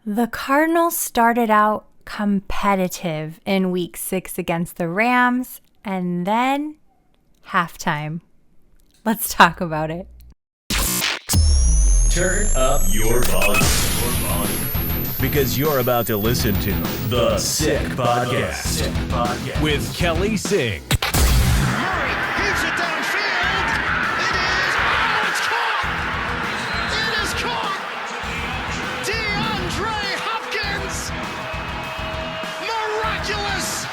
The Cardinals started out competitive in Week 6 against the Rams, and then halftime. Let's talk about it. Turn up your volume. Because you're about to listen to The Sick Podcast with Kelly Singh. Murray heaves it downfield. It is. Oh, it's caught. It is caught. DeAndre Hopkins. Miraculous.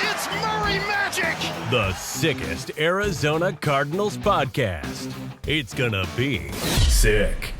It's Murray magic. The sickest Arizona Cardinals podcast. It's gonna be sick.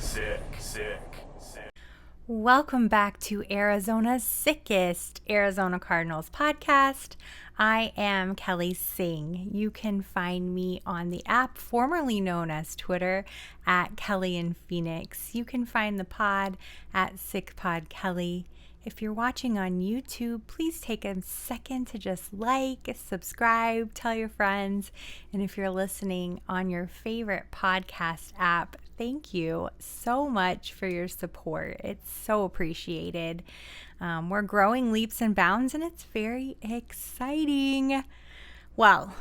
Welcome back to Arizona's sickest Arizona Cardinals podcast. I am Kelly Singh. You can find me on the app formerly known as Twitter at Kelly in Phoenix. You can find the pod at SickPodKelly. If you're watching on YouTube, please take a second to just like, subscribe, tell your friends. And if you're listening on your favorite podcast app, thank you so much for your support. It's so appreciated. We're growing leaps and bounds, and it's very exciting. Well,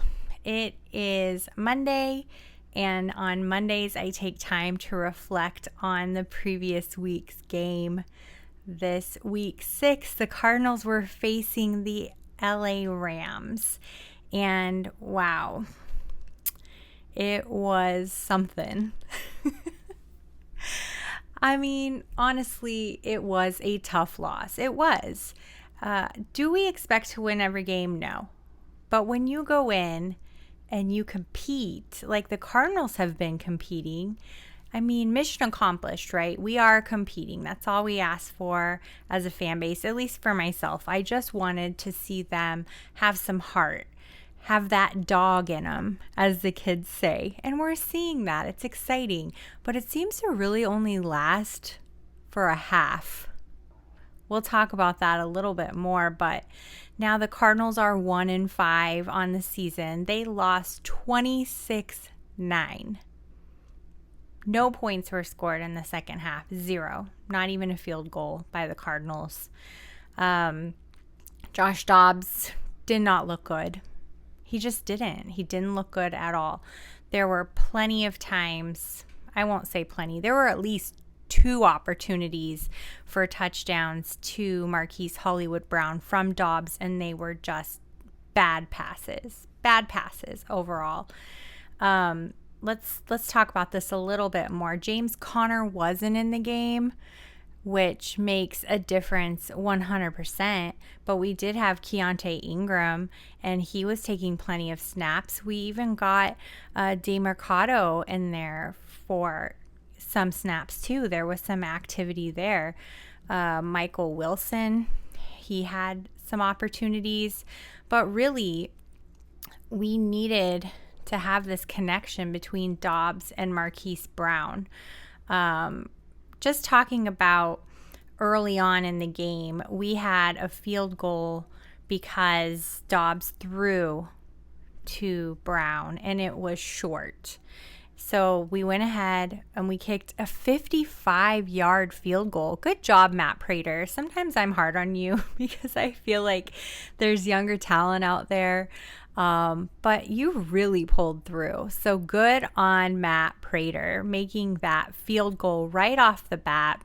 it is Monday, and on Mondays, I take time to reflect on the previous week's game. This week 6, the Cardinals were facing the LA Rams, and wow, it was something. I mean, honestly, it was a tough loss. It was. Do we expect to win every game? No. But when you go in and you compete, like the Cardinals have been competing, I mean, mission accomplished, right? We are competing. That's all we ask for as a fan base, at least for myself. I just wanted to see them have some heart, have that dog in them, as the kids say. And we're seeing that. It's exciting. But it seems to really only last for a half. We'll talk about that a little bit more. But now the Cardinals are 1-5 on the season. They lost 26-9. No points were scored in the second half. 0. Not even a field goal by the Cardinals. Josh Dobbs did not look good. He just didn't. He didn't look good at all. There were plenty of times, I won't say plenty, there were at least 2 opportunities for touchdowns to Marquise Hollywood Brown from Dobbs, and they were just bad passes. Bad passes overall. Let's talk about this a little bit more. James Conner wasn't in the game, which makes a difference 100%. But we did have Keontae Ingram, and he was taking plenty of snaps. We even got DeMercado in there for some snaps too. There was some activity there. Michael Wilson, he had some opportunities. But really, we needed to have this connection between Dobbs and Marquise Brown. Just talking about early on in the game, we had a field goal because Dobbs threw to Brown and it was short. So we went ahead and we kicked a 55-yard field goal. Good job, Matt Prater. Sometimes I'm hard on you because I feel like there's younger talent out there. But you really pulled through. So good on Matt Prater making that field goal right off the bat.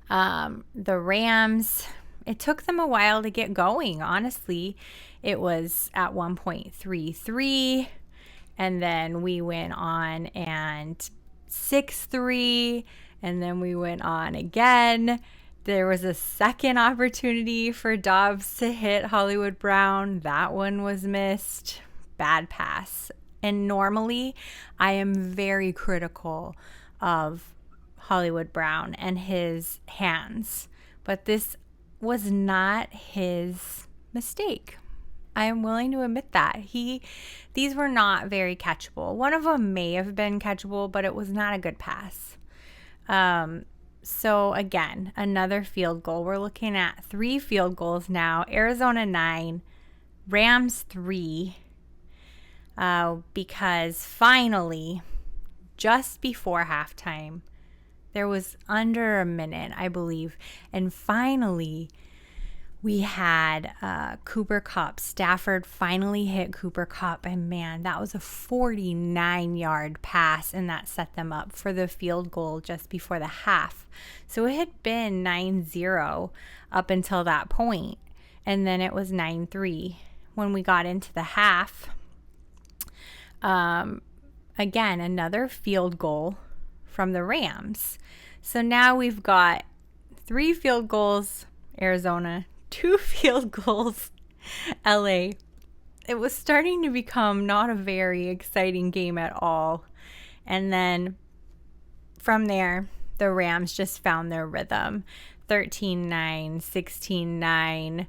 The Rams, it took them a while to get going. Honestly, it was at 1.33, and then we went on and 6-3, and then we went on again. There was a second opportunity for Dobbs to hit Hollywood Brown. That one was missed. Bad pass. And normally, I am very critical of Hollywood Brown and his hands. But this was not his mistake. I am willing to admit that. These were not very catchable. One of them may have been catchable, but it was not a good pass. So again, another field goal. We're looking at 3 field goals now. Arizona 9, Rams 3. Because finally, just before halftime, There was under a minute, I believe. And finally, we had Cooper Kupp. Stafford finally hit Cooper Kupp. And man, that was a 49-yard pass. And that set them up for the field goal just before the half. So it had been 9-0 up until that point. And then it was 9-3 when we got into the half. Again, another field goal from the Rams. So now we've got 3 field goals, Arizona, 2 field goals, LA. It was starting to become not a very exciting game at all. And then from there, the Rams just found their rhythm. 13-9, 16-9,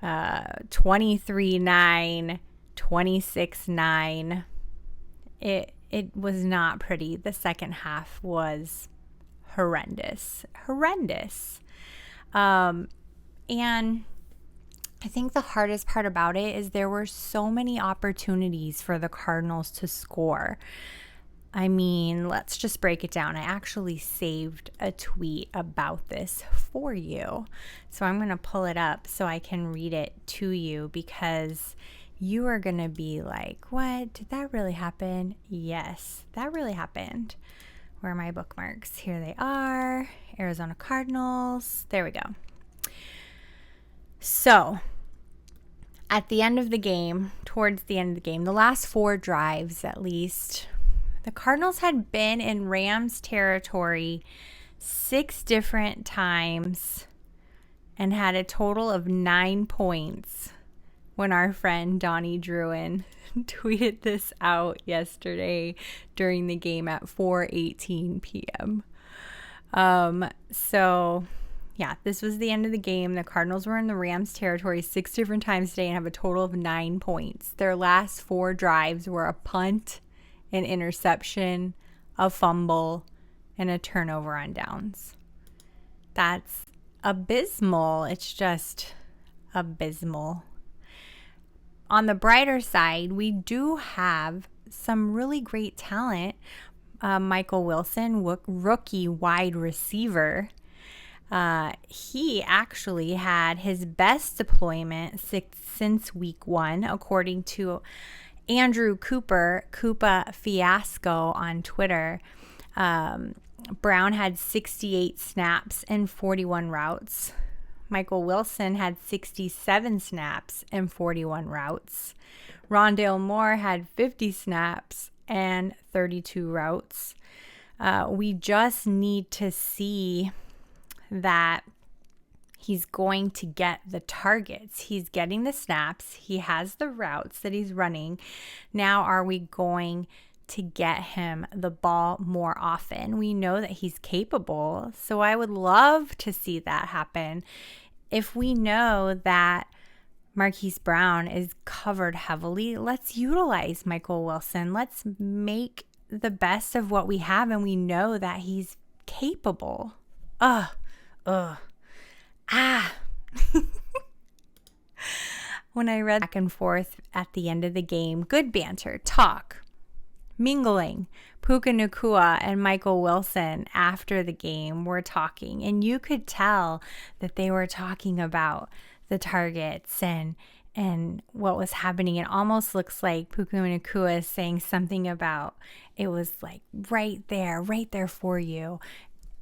23-9, 26-9. It was not pretty. The second half was horrendous. And I think the hardest part about it is there were so many opportunities for the Cardinals to score. I mean, let's just break it down. I actually saved a tweet about this for you. So I'm going to pull it up so I can read it to you, because you are going to be like, what? Did that really happen? Yes, that really happened. Where are my bookmarks? Here they are. Arizona Cardinals. There we go. So at the end of the game, towards the end of the game, the last 4 drives at least, the Cardinals had been in Rams territory 6 different times and had a total of 9 points when our friend Donnie Druin tweeted this out yesterday during the game at 4:18 p.m. So yeah, this was the end of the game. The Cardinals were in the Rams territory 6 different times today and have a total of 9 points. Their last 4 drives were a punt, an interception, a fumble, and a turnover on downs. That's abysmal. It's just abysmal. On the brighter side, we do have some really great talent. Michael Wilson, rookie wide receiver. He actually had his best deployment since week 1, according to Andrew Koopa Fiasco on Twitter. Brown had 68 snaps and 41 routes. Michael Wilson had 67 snaps and 41 routes. Rondale Moore had 50 snaps and 32 routes. We just need to see that he's going to get the targets. He's getting the snaps. He has the routes that he's running. Now, are we going to get him the ball more often? We know that he's capable, so I would love to see that happen. If we know that Marquise Brown is covered heavily, let's utilize Michael Wilson. Let's make the best of what we have, and we know that he's capable. When I read back and forth at the end of the game, good banter, talk, mingling. Puka Nacua and Michael Wilson after the game were talking, and you could tell that they were talking about the targets and what was happening. It almost looks like Puka Nacua is saying something about it was like right there for you.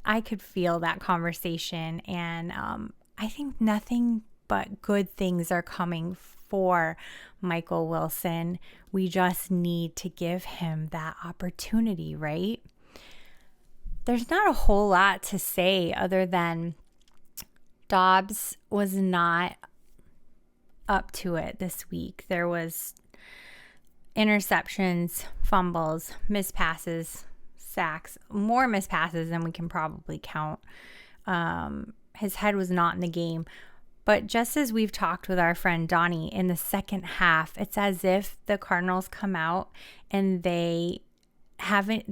I could feel that conversation, and I think nothing but good things are coming for Michael Wilson. We just need to give him that opportunity, right? There's not a whole lot to say other than Dobbs was not up to it this week. There was interceptions, fumbles, missed passes, sacks, more missed passes than we can probably count. His head was not in the game. But just as we've talked with our friend Donnie, in the second half, it's as if the Cardinals come out and they've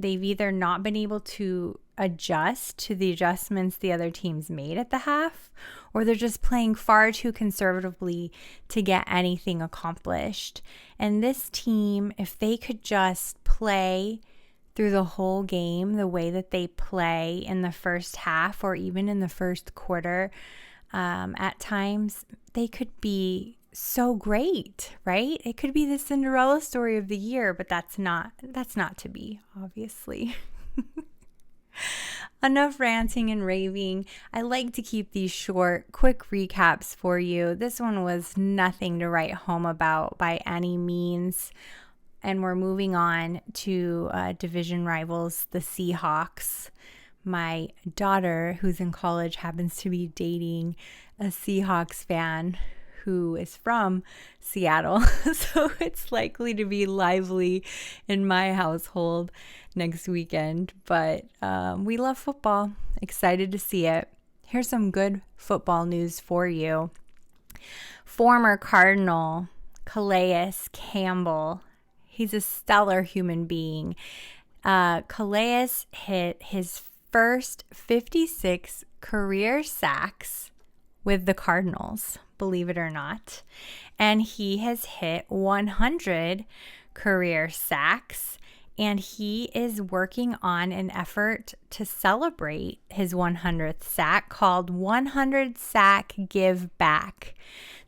either not been able to adjust to the adjustments the other teams made at the half, or they're just playing far too conservatively to get anything accomplished. And this team, if they could just play through the whole game, the way that they play in the first half or even in the first quarter, at times they could be so great, right? It could be the Cinderella story of the year, but that's not to be, obviously. Enough ranting and raving. I like to keep these short, quick recaps for you. This one was nothing to write home about by any means. And we're moving on to division rivals, the Seahawks. My daughter, who's in college, happens to be dating a Seahawks fan who is from Seattle. So it's likely to be lively in my household next weekend. But we love football. Excited to see it. Here's some good football news for you. Former Cardinal Calais Campbell. He's a stellar human being. Calais hit his first 56 career sacks with the Cardinals, believe it or not. And he has hit 100 career sacks, and he is working on an effort to celebrate his 100th sack called 100 Sack Give Back.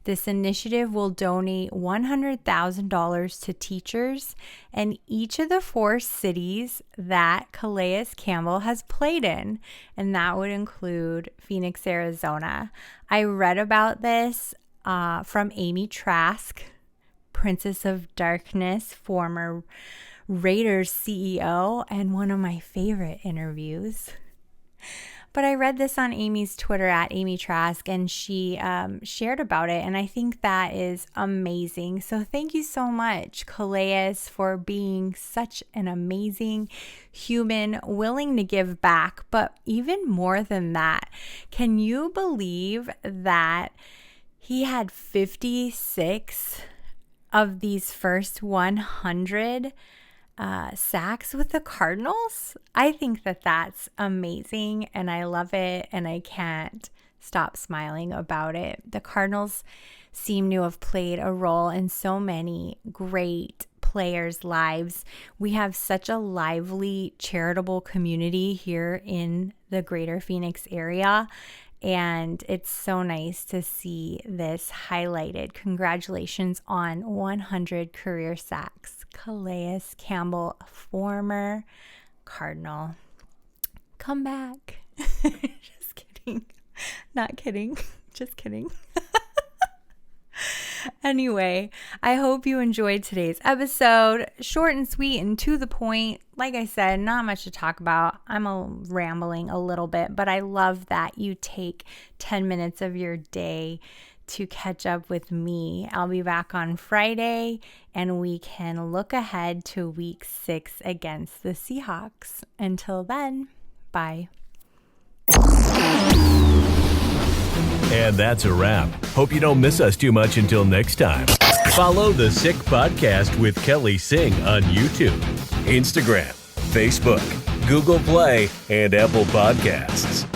This initiative will donate $100,000 to teachers in each of the 4 cities that Calais Campbell has played in, and that would include Phoenix, Arizona. I read about this from Amy Trask, Princess of Darkness, former Raiders CEO, and one of my favorite interviews. But I read this on Amy's Twitter at Amy Trask, and she shared about it, and I think that is amazing. So thank you so much, Calais, for being such an amazing human, willing to give back. But even more than that, can you believe that he had 56 of these first 100 sacks with the Cardinals? I think that that's amazing, and I love it, and I can't stop smiling about it. The Cardinals seem to have played a role in so many great players' lives. We have such a lively, charitable community here in the greater Phoenix area, and it's so nice to see this highlighted. Congratulations on 100 career sacks, Calais Campbell, former Cardinal. Come back. Just kidding. Not kidding. Just kidding. Anyway, I hope you enjoyed today's episode. Short and sweet and to the point. Like I said, not much to talk about. I'm rambling a little bit, but I love that you take 10 minutes of your day to catch up with me. I'll be back on Friday, and we can look ahead to week 6 against the Seahawks. Until then, bye. And that's a wrap. Hope you don't miss us too much until next time. Follow The Sick Podcast with Kelly Singh on YouTube, Instagram, Facebook, Google Play, and Apple Podcasts.